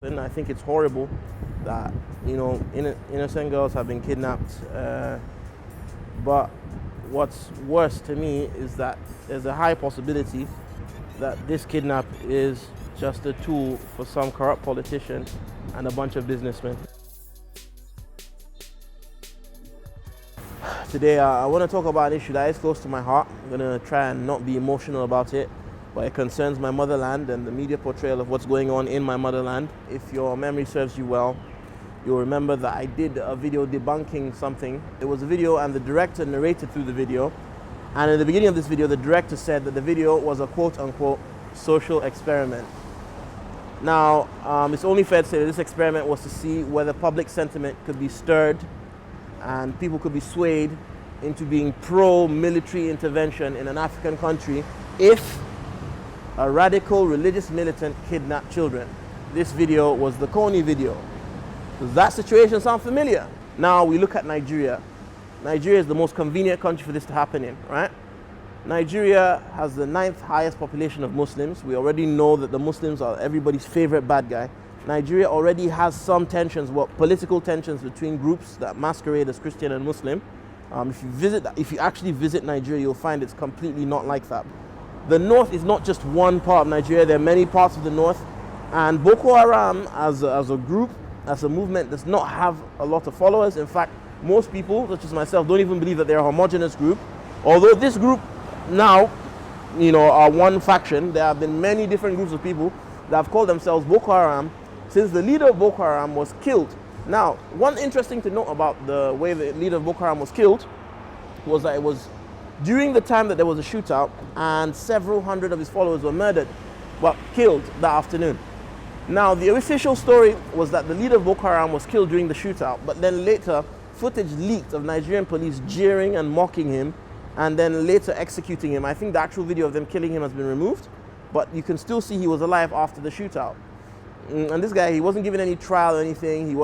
And I think it's horrible that, innocent girls have been kidnapped. But what's worse to me is that there's a high possibility that this kidnap is just a tool for some corrupt politician and a bunch of businessmen. Today, I want to talk about an issue that is close to my heart. I'm going to try and not be emotional about it, but it concerns my motherland and the media portrayal of what's going on in my motherland. If your memory serves you well, you'll remember that I did a video debunking something. It was a video and the director narrated through the video. And in the beginning of this video, the director said that the video was a quote-unquote social experiment. Now, it's only fair to say that this experiment was to see whether public sentiment could be stirred and people could be swayed into being pro-military intervention in an African country if a radical religious militant kidnapped children. This video was the Coney video. Does that situation sound familiar? Now we look at Nigeria. Nigeria is the most convenient country for this to happen in, right? Nigeria has the 9th highest population of Muslims. We already know that the Muslims are everybody's favorite bad guy. Nigeria already has some tensions, political tensions between groups that masquerade as Christian and Muslim. If you actually visit Nigeria, you'll find it's completely not like that. The north is not just one part of Nigeria. There are many parts of the north, and Boko Haram as a group, as a movement, does not have a lot of followers. In fact, most people, such as myself, don't even believe that they're a homogenous group. Although this group now, are one faction, there have been many different groups of people that have called themselves Boko Haram since the leader of Boko Haram was killed. Now, one interesting to note about the way the leader of Boko Haram was killed was that it was during the time that there was a shootout and several hundred of his followers were murdered, killed that afternoon. Now, the official story was that the leader of Boko Haram was killed during the shootout, but then later footage leaked of Nigerian police jeering and mocking him and then later executing him. I think the actual video of them killing him has been removed, but you can still see he was alive after the shootout. And this guy, he wasn't given any trial or anything. He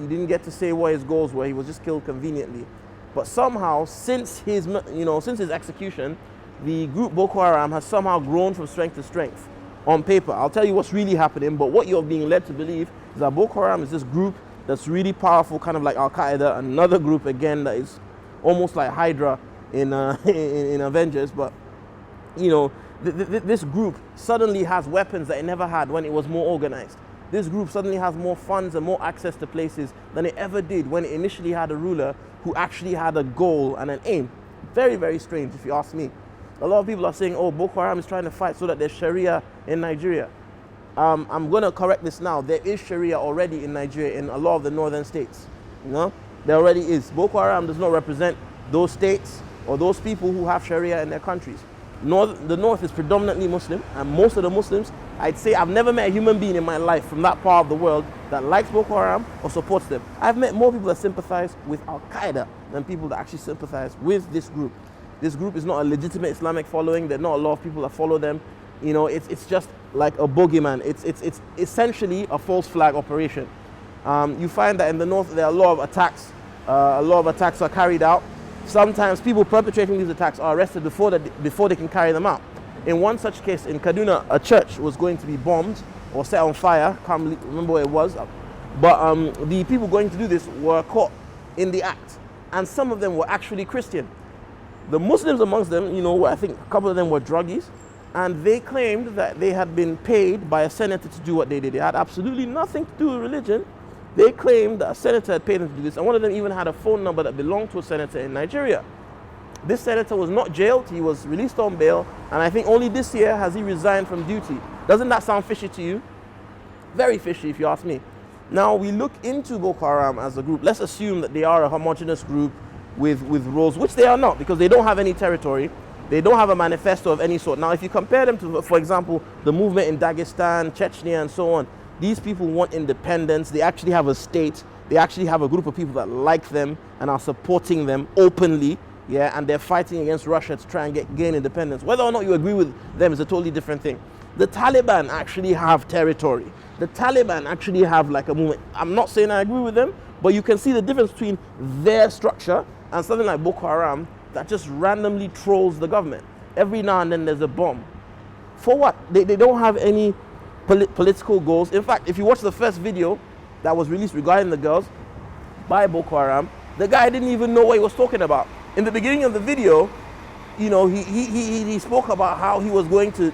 didn't get to say what his goals were. He was just killed conveniently. But somehow, since his execution, the group Boko Haram has somehow grown from strength to strength. On paper, I'll tell you what's really happening, but what you're being led to believe is that Boko Haram is this group that's really powerful, kind of like Al-Qaeda, another group again that is almost like Hydra in Avengers, but this group suddenly has weapons that it never had when it was more organized. This group suddenly has more funds and more access to places than it ever did when it initially had a ruler who actually had a goal and an aim. Very, very strange if you ask me. A lot of people are saying, oh, Boko Haram is trying to fight so that there's Sharia in Nigeria. I'm going to correct this now. There is Sharia already in Nigeria in a lot of the northern states. There already is. Boko Haram does not represent those states or those people who have Sharia in their countries. The north is predominantly Muslim, and most of the Muslims, I'd say I've never met a human being in my life from that part of the world that likes Boko Haram or supports them. I've met more people that sympathize with Al-Qaeda than people that actually sympathize with this group. This group is not a legitimate Islamic following. There are not a lot of people that follow them. It's just like a boogeyman. It's essentially a false flag operation. You find that in the north there are a lot of attacks. A lot of attacks are carried out. Sometimes people perpetrating these attacks are arrested before they can carry them out. In one such case in Kaduna, a church was going to be bombed or set on fire. Can't remember where it was. But the people going to do this were caught in the act. And some of them were actually Christian. The Muslims amongst them, I think a couple of them were druggies. And they claimed that they had been paid by a senator to do what they did. It had absolutely nothing to do with religion. They claimed that a senator had paid them to do this, and one of them even had a phone number that belonged to a senator in Nigeria. This senator was not jailed, he was released on bail, and I think only this year has he resigned from duty. Doesn't that sound fishy to you? Very fishy if you ask me. Now we look into Boko Haram as a group. Let's assume that they are a homogenous group with roles, which they are not, because they don't have any territory. They don't have a manifesto of any sort. Now if you compare them to, for example, the movement in Dagestan, Chechnya, and so on, these people want independence. They actually have a state. They actually have a group of people that like them and are supporting them openly, and they're fighting against Russia to try and gain independence. Whether or not you agree with them is a totally different thing. The Taliban actually have territory. The Taliban actually have like a movement. I'm not saying I agree with them, but you can see the difference between their structure and something like Boko Haram that just randomly trolls the government. Every now and then there's a bomb. For what? They don't have any political goals. In fact, if you watch the first video that was released regarding the girls by Boko Haram, the guy didn't even know what he was talking about. In the beginning of the video, you know, he spoke about how he was going to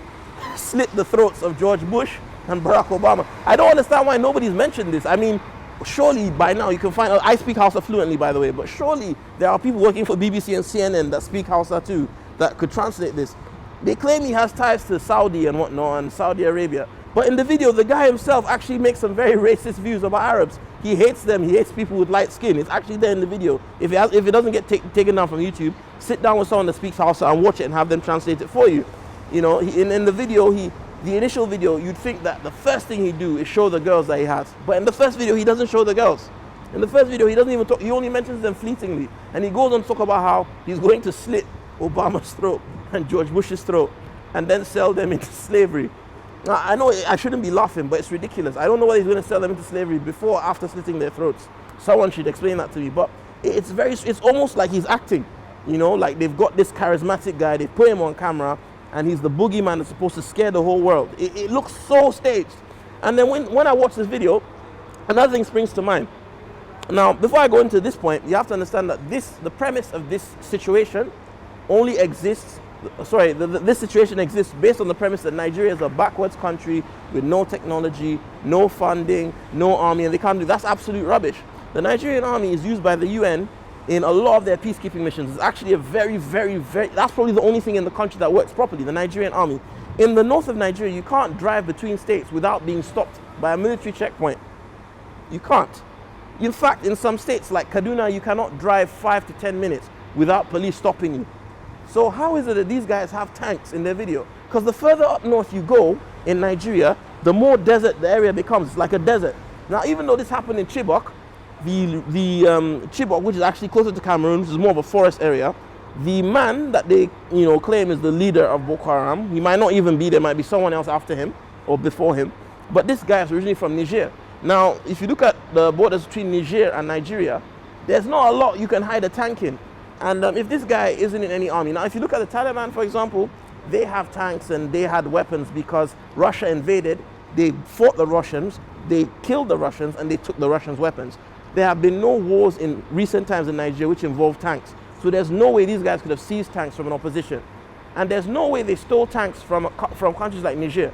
slit the throats of George Bush and Barack Obama. I don't understand why nobody's mentioned this. I mean, surely by now you can find, I speak Hausa fluently, by the way, but surely there are people working for BBC and CNN that speak Hausa too, that could translate this. They claim he has ties to Saudi and whatnot, and Saudi Arabia. But in the video, the guy himself actually makes some very racist views about Arabs. He hates them, he hates people with light skin. It's actually there in the video. If it doesn't get taken down from YouTube, sit down with someone that speaks Hausa and watch it and have them translate it for you. You know, in the video, the initial video, you'd think that the first thing he'd do is show the girls that he has. But in the first video, he doesn't show the girls. In the first video, he doesn't even talk, he only mentions them fleetingly. And he goes on to talk about how he's going to slit Obama's throat and George Bush's throat and then sell them into slavery. Now, I know I shouldn't be laughing, but it's ridiculous. I don't know whether he's going to sell them into slavery before or after slitting their throats. Someone should explain that to me. But it's almost like he's acting. You know, like they've got this charismatic guy, they put him on camera, and he's the boogeyman that's supposed to scare the whole world. It looks so staged. And then when I watch this video, another thing springs to mind. Now, before I go into this point, you have to understand that the premise of this situation only exists, this situation exists based on the premise that Nigeria is a backwards country with no technology, no funding, no army, and they can't do. That's absolute rubbish. The Nigerian army is used by the UN in a lot of their peacekeeping missions. It's actually a very, that's probably the only thing in the country that works properly, the Nigerian army. In the north of Nigeria, you can't drive between states without being stopped by a military checkpoint. You can't. In fact, in some states like Kaduna, you cannot drive 5 to 10 minutes without police stopping you. So how is it that these guys have tanks in their video? Because the further up north you go in Nigeria, the more desert the area becomes. It's like a desert. Now, even though this happened in Chibok, Chibok, which is actually closer to Cameroon, which is more of a forest area, the man that they claim is the leader of Boko Haram, he might not even be, there might be someone else after him or before him, but this guy is originally from Niger. Now, if you look at the borders between Niger and Nigeria, there's not a lot you can hide a tank in. And if this guy isn't in any army, now if you look at the Taliban, for example, they have tanks and they had weapons because Russia invaded, they fought the Russians, they killed the Russians, and they took the Russians' weapons. There have been no wars in recent times in Nigeria which involve tanks. So there's no way these guys could have seized tanks from an opposition. And there's no way they stole tanks from countries like Niger.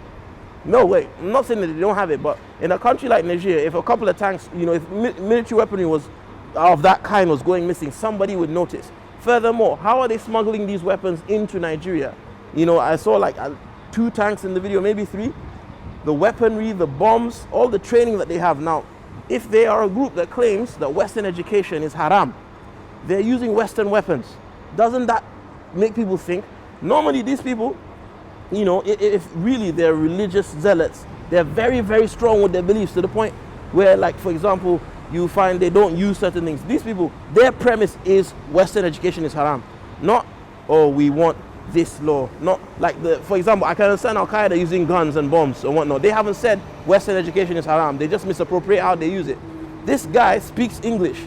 No way. I'm not saying that they don't have it, but in a country like Niger, if a couple of tanks, if military weaponry was of that kind was going missing, somebody would notice. Furthermore, how are they smuggling these weapons into Nigeria? I saw like 2 tanks in the video, maybe 3. The weaponry, the bombs, all the training that they have now. If they are a group that claims that Western education is haram, they're using Western weapons. Doesn't that make people think? Normally these people, if really they're religious zealots, they're very strong with their beliefs to the point where, like, for example, you find they don't use certain things. These people, their premise is Western education is haram. Not, oh, we want this law. Not like for example, I can understand Al-Qaeda using guns and bombs and whatnot. They haven't said Western education is haram. They just misappropriate how they use it. This guy speaks English.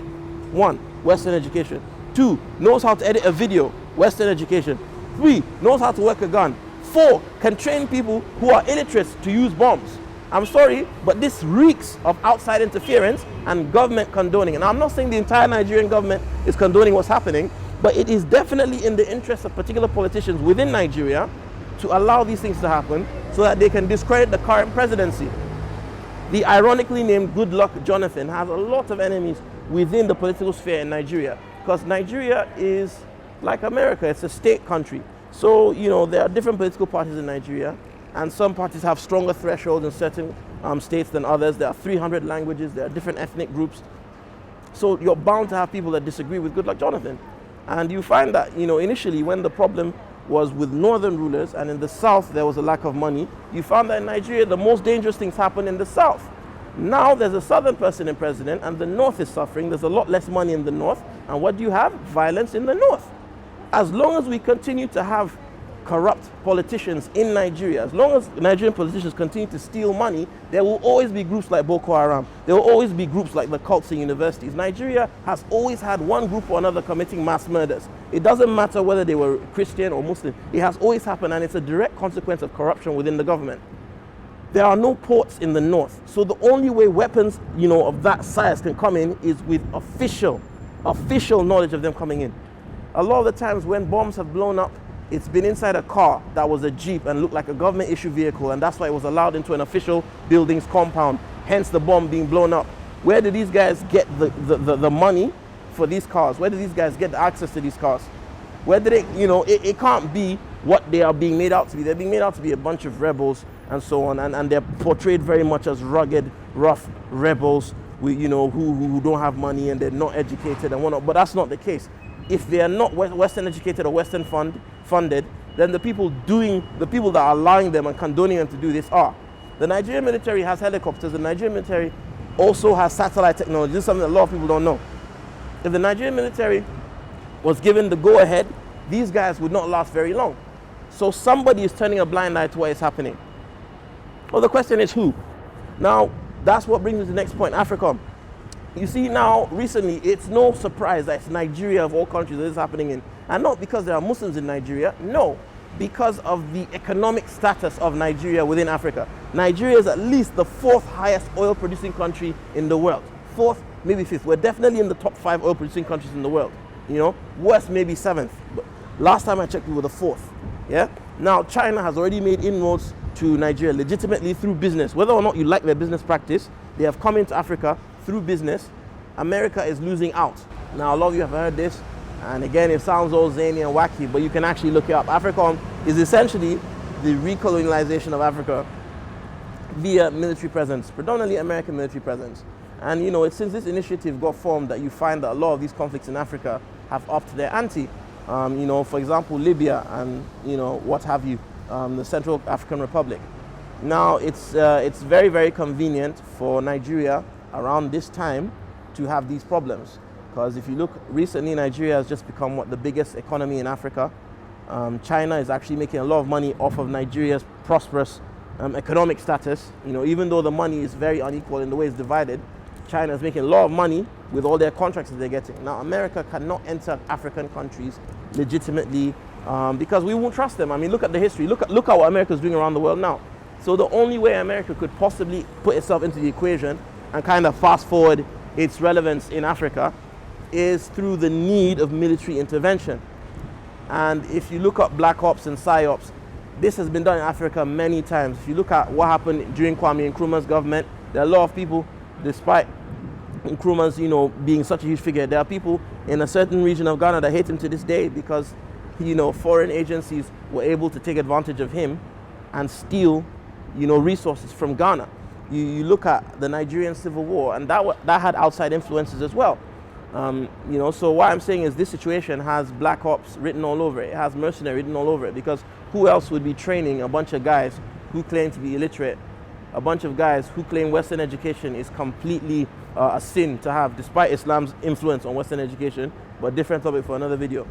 1, Western education. 2, knows how to edit a video. Western education. 3, knows how to work a gun. 4, can train people who are illiterate to use bombs. I'm sorry, but this reeks of outside interference and government condoning. And I'm not saying the entire Nigerian government is condoning what's happening, but it is definitely in the interest of particular politicians within Nigeria to allow these things to happen so that they can discredit the current presidency. The ironically named Goodluck Jonathan has a lot of enemies within the political sphere in Nigeria, because Nigeria is like America, it's a state country. So, there are different political parties in Nigeria, and some parties have stronger thresholds in certain states than others. There are 300 languages, there are different ethnic groups. So you're bound to have people that disagree with Goodluck Jonathan. And you find that, initially when the problem was with northern rulers and in the south there was a lack of money, you found that in Nigeria the most dangerous things happen in the south. Now there's a southern person in president and the north is suffering. There's a lot less money in the north. And what do you have? Violence in the north. As long as we continue to have corrupt politicians in Nigeria, as long as Nigerian politicians continue to steal money, there will always be groups like Boko Haram. There will always be groups like the cults in universities. Nigeria has always had one group or another committing mass murders. It doesn't matter whether they were Christian or Muslim. It has always happened, and it's a direct consequence of corruption within the government. There are no ports in the north. So the only way weapons, of that size can come in is with official knowledge of them coming in. A lot of the times when bombs have blown up, it's been inside a car that was a Jeep and looked like a government issue vehicle, and that's why it was allowed into an official building's compound, hence the bomb being blown up. Where do these guys get the money for these cars? Where do these guys get the access to these cars? Where do they, it can't be what they are being made out to be. They're being made out to be a bunch of rebels and so on, and they're portrayed very much as rugged, rough rebels who don't have money and they're not educated and whatnot, but that's not the case. If they are not Western educated or Western funded, then the people that are allowing them and condoning them to do this are. The Nigerian military has helicopters. The Nigerian military also has satellite technology. This is something that a lot of people don't know. If the Nigerian military was given the go-ahead, these guys would not last very long. So somebody is turning a blind eye to what is happening. Well, the question is who? Now, that's what brings me to the next point, Africa. You see now, recently, it's no surprise that it's Nigeria of all countries that this is happening in. And not because there are Muslims in Nigeria, no. Because of the economic status of Nigeria within Africa. Nigeria is at least the 4th highest oil producing country in the world. 4th, maybe 5th. We're definitely in the top 5 oil producing countries in the world. Worst maybe 7th. But last time I checked, we were the 4th. Yeah? Now, China has already made inroads to Nigeria legitimately through business. Whether or not you like their business practice, they have come into Africa through business. America is losing out. Now, a lot of you have heard this, and again, it sounds all zany and wacky, but you can actually look it up. AFRICOM is essentially the recolonialization of Africa via military presence, predominantly American military presence. And it's since this initiative got formed that you find that a lot of these conflicts in Africa have upped their ante. For example, Libya and what have you, the Central African Republic. Now, it's very, very convenient for Nigeria around this time to have these problems, because if you look recently, Nigeria has just become the biggest economy in Africa. China is actually making a lot of money off of Nigeria's prosperous economic status. Even though the money is very unequal in the way it's divided, China is making a lot of money with all their contracts that they're getting. Now, America cannot enter African countries legitimately because we won't trust them. I mean, look at the history. Look at what America is doing around the world now. So the only way America could possibly put itself into the equation and kind of fast forward its relevance in Africa is through the need of military intervention. And if you look up black ops and psyops, this has been done in Africa many times. If you look at what happened during Kwame Nkrumah's government, there are a lot of people, despite Nkrumah's being such a huge figure, there are people in a certain region of Ghana that hate him to this day because foreign agencies were able to take advantage of him and steal resources from Ghana. You look at the Nigerian Civil War, and that had outside influences as well. So what I'm saying is this situation has black ops written all over it. It has mercenary written all over it, because who else would be training a bunch of guys who claim to be illiterate, a bunch of guys who claim Western education is completely a sin to have, despite Islam's influence on Western education, but different topic for another video.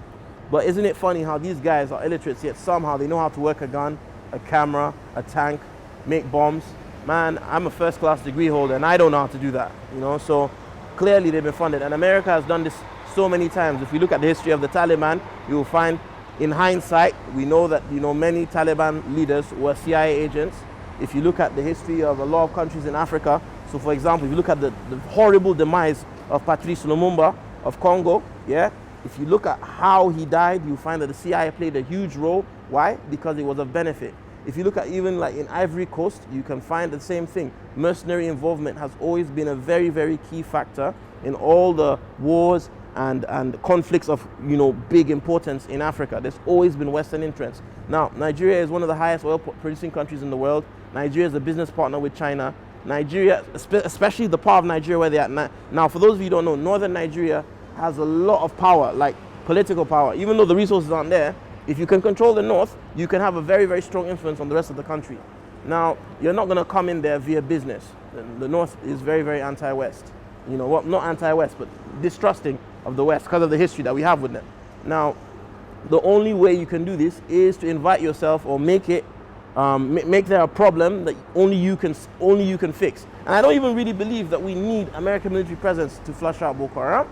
But isn't it funny how these guys are illiterates, yet somehow they know how to work a gun, a camera, a tank, make bombs? Man, I'm a first-class degree holder, and I don't know how to do that, So clearly they've been funded, and America has done this so many times. If we look at the history of the Taliban, you will find, in hindsight, we know that many Taliban leaders were CIA agents. If you look at the history of a lot of countries in Africa, so for example, if you look at the horrible demise of Patrice Lumumba of Congo, yeah, if you look at how he died, you find that the CIA played a huge role. Why? Because it was of benefit. If you look at even like in Ivory Coast, you can find the same thing. Mercenary involvement has always been a very, very key factor in all the wars and conflicts of big importance in Africa. There's always been Western interest. Now, Nigeria is one of the highest oil producing countries in the world. Nigeria is a business partner with China. Nigeria, especially the part of Nigeria where they're at now, for those of you who don't know, northern Nigeria has a lot of power, like political power. Even though the resources aren't there, if you can control the north, you can have a very, very strong influence on the rest of the country. Now, you're not going to come in there via business. The north is very, very anti-West. Not anti-West, but distrusting of the West because of the history that we have with them. Now, the only way you can do this is to invite yourself or make there a problem that only you can fix. And I don't even really believe that we need American military presence to flush out Boko Haram,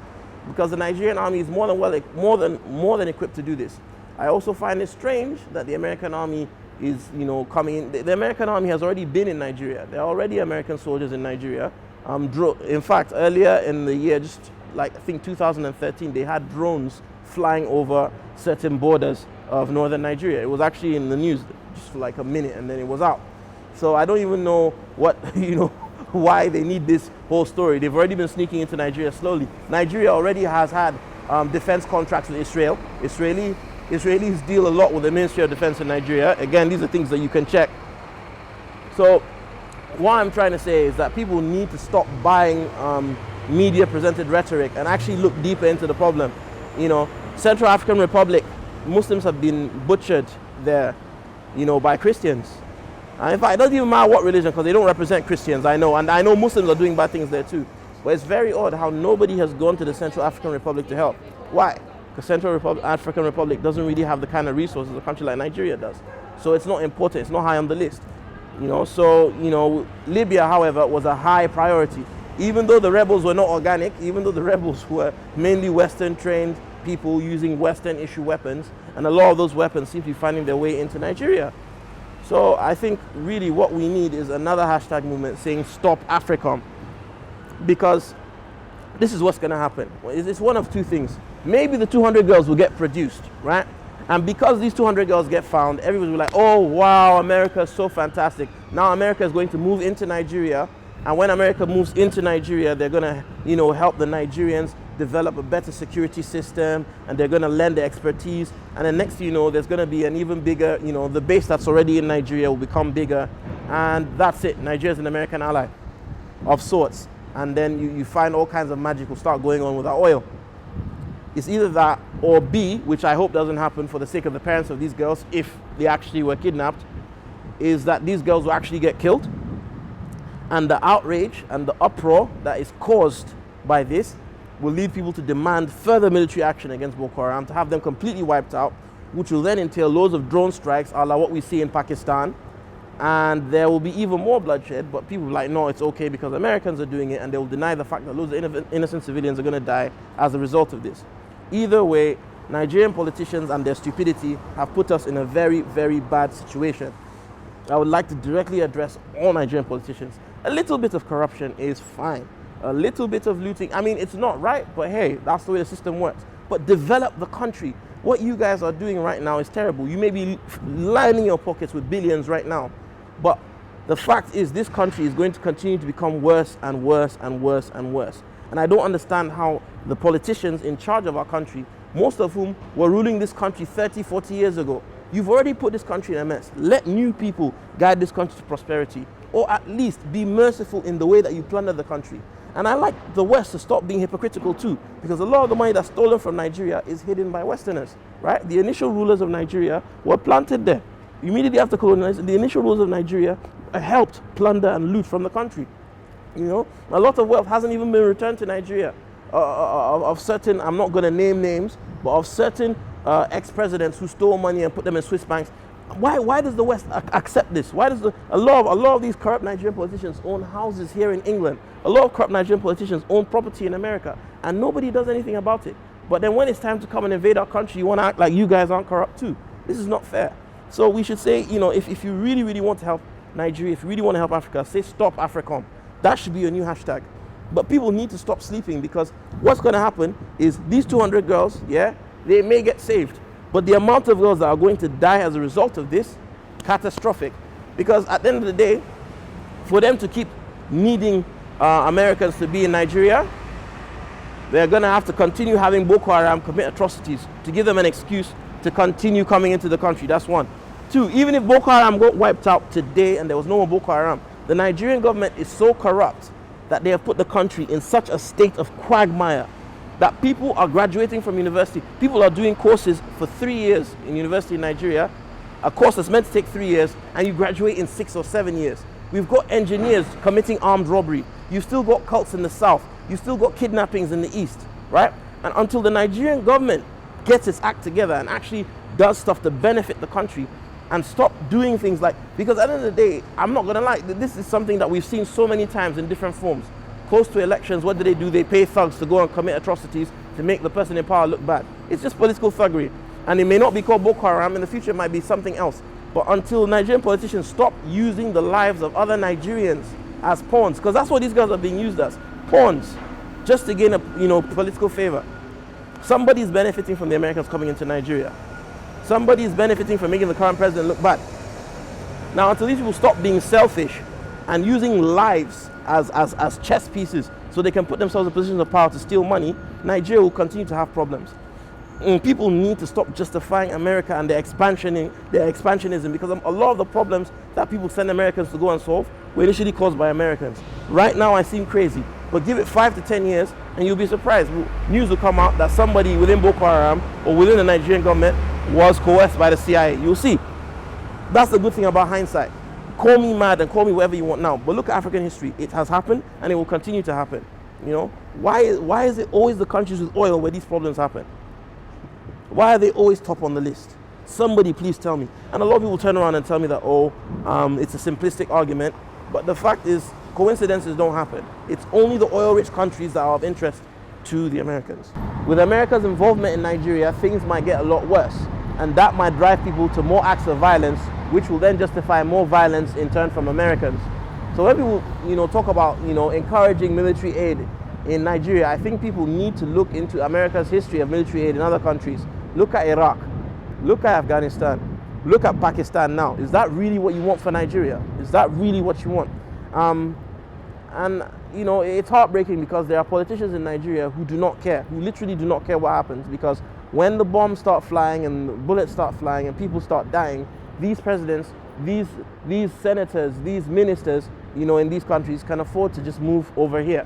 because the Nigerian army is more than equipped to do this. I also find it strange that the American army is, coming in. The American army has already been in Nigeria. There are already American soldiers in Nigeria. In fact, earlier in the year, just like I think 2013, they had drones flying over certain borders of northern Nigeria. It was actually in the news just for like a minute, and then it was out. So I don't even know what, why they need this whole story. They've already been sneaking into Nigeria slowly. Nigeria already has had defense contracts with Israel. Israelis deal a lot with the Ministry of Defense in Nigeria. Again, these are things that you can check. So what I'm trying to say is that people need to stop buying media presented rhetoric and actually look deeper into the problem. Central African Republic, Muslims have been butchered there, by Christians. And in fact, it doesn't even matter what religion, because they don't represent Christians, I know. And I know Muslims are doing bad things there too. But it's very odd how nobody has gone to the Central African Republic to help. Why? Because Central African Republic doesn't really have the kind of resources a country like Nigeria does. So it's not important, it's not high on the list. Libya, however, was a high priority. Even though the rebels were not organic, even though the rebels were mainly Western trained people using Western issue weapons, and a lot of those weapons seem to be finding their way into Nigeria. So I think really what we need is another hashtag movement saying stop AFRICOM. Because this is what's going to happen. It's one of two things. Maybe the 200 girls will get produced, right? And because these 200 girls get found, everybody will be like, oh, wow, America is so fantastic. Now America is going to move into Nigeria. And when America moves into Nigeria, they're going to, help the Nigerians develop a better security system, and they're going to lend their expertise. And then next thing you know, there's going to be an even bigger, the base that's already in Nigeria will become bigger. And that's it. Nigeria's an American ally of sorts. And then you find all kinds of magic will start going on with our oil. It's either that or B, which I hope doesn't happen for the sake of the parents of these girls if they actually were kidnapped, is that these girls will actually get killed. And the outrage and the uproar that is caused by this will lead people to demand further military action against Boko Haram, to have them completely wiped out, which will then entail loads of drone strikes, a la what we see in Pakistan. And there will be even more bloodshed, but people are like, no, it's okay because Americans are doing it, and they will deny the fact that loads of innocent civilians are going to die as a result of this. Either way, Nigerian politicians and their stupidity have put us in a very, very bad situation. I would like to directly address all Nigerian politicians. A little bit of corruption is fine. A little bit of looting, I mean, it's not right, but hey, that's the way the system works. But develop the country. What you guys are doing right now is terrible. You may be lining your pockets with billions right now, but the fact is this country is going to continue to become worse and worse and worse and worse. And I don't understand how the politicians in charge of our country, most of whom were ruling this country 30, 40 years ago, you've already put this country in a mess. Let new people guide this country to prosperity, or at least be merciful in the way that you plunder the country. And I like the West to stop being hypocritical too, because a lot of the money that's stolen from Nigeria is hidden by Westerners, right? The initial rulers of Nigeria were planted there. Immediately after colonization, the initial rulers of Nigeria helped plunder and loot from the country. A lot of wealth hasn't even been returned to Nigeria of certain, I'm not going to name names, but of certain ex-presidents who stole money and put them in Swiss banks. Why does the West accept this? Why does a lot of these corrupt Nigerian politicians own houses here in England? A lot of corrupt Nigerian politicians own property in America, and nobody does anything about it. But then when it's time to come and invade our country, you want to act like you guys aren't corrupt too. This is not fair. So we should say, if you really, really want to help Nigeria, if you really want to help Africa, say stop AFRICOM. That should be your new hashtag. But people need to stop sleeping, because what's going to happen is these 200 girls, they may get saved. But the amount of girls that are going to die as a result of this, catastrophic. Because at the end of the day, for them to keep needing Americans to be in Nigeria, they're going to have to continue having Boko Haram commit atrocities to give them an excuse to continue coming into the country. That's one. Two, even if Boko Haram got wiped out today and there was no more Boko Haram, the Nigerian government is so corrupt that they have put the country in such a state of quagmire that people are graduating from university. People are doing courses for 3 years in university in Nigeria, a course that's meant to take 3 years, and you graduate in 6 or 7 years. We've got engineers committing armed robbery. You've still got cults in the south. You've still got kidnappings in the east, right? And until the Nigerian government gets its act together and actually does stuff to benefit the country and stop doing things like, because at the end of the day, I'm not going to lie, this is something that we've seen so many times in different forms. Close to elections, what do? They pay thugs to go and commit atrocities to make the person in power look bad. It's just political thuggery. And it may not be called Boko Haram, in the future it might be something else. But until Nigerian politicians stop using the lives of other Nigerians as pawns, because that's what these guys are being used as, pawns, just to gain a political favor. Somebody's benefiting from the Americans coming into Nigeria. Somebody's benefiting from making the current president look bad. Now, until these people stop being selfish and using lives as chess pieces so they can put themselves in positions of power to steal money, Nigeria will continue to have problems. And people need to stop justifying America and their expansionism, because a lot of the problems that people send Americans to go and solve were initially caused by Americans. Right now I seem crazy, but give it 5 to 10 years and you'll be surprised. News will come out that somebody within Boko Haram or within the Nigerian government was coerced by the CIA. You'll see. That's the good thing about hindsight. Call me mad and call me whatever you want now, but look at African history. It has happened and it will continue to happen. Why is it always the countries with oil where these problems happen? Why are they always top on the list? Somebody please tell me. And a lot of people turn around and tell me that, it's a simplistic argument. But the fact is, coincidences don't happen. It's only the oil-rich countries that are of interest to the Americans. With America's involvement in Nigeria, things might get a lot worse. And that might drive people to more acts of violence, which will then justify more violence in turn from Americans. So when people, talk about, encouraging military aid in Nigeria, I think people need to look into America's history of military aid in other countries. Look at Iraq. Look at Afghanistan. Look at Pakistan now. Is that really what you want for Nigeria? Is that really what you want? It's heartbreaking because there are politicians in Nigeria who do not care, who literally do not care what happens, because when the bombs start flying and the bullets start flying and people start dying, these presidents, these senators, these ministers, in these countries can afford to just move over here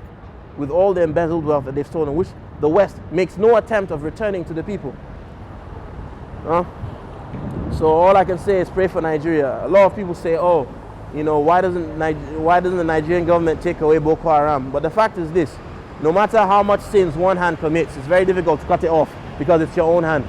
with all the embezzled wealth that they've stolen, which the West makes no attempt of returning to the people. So all I can say is pray for Nigeria. A lot of people say, why doesn't the Nigerian government take away Boko Haram? But the fact is this: no matter how much sins one hand commits, it's very difficult to cut it off because it's your own hand.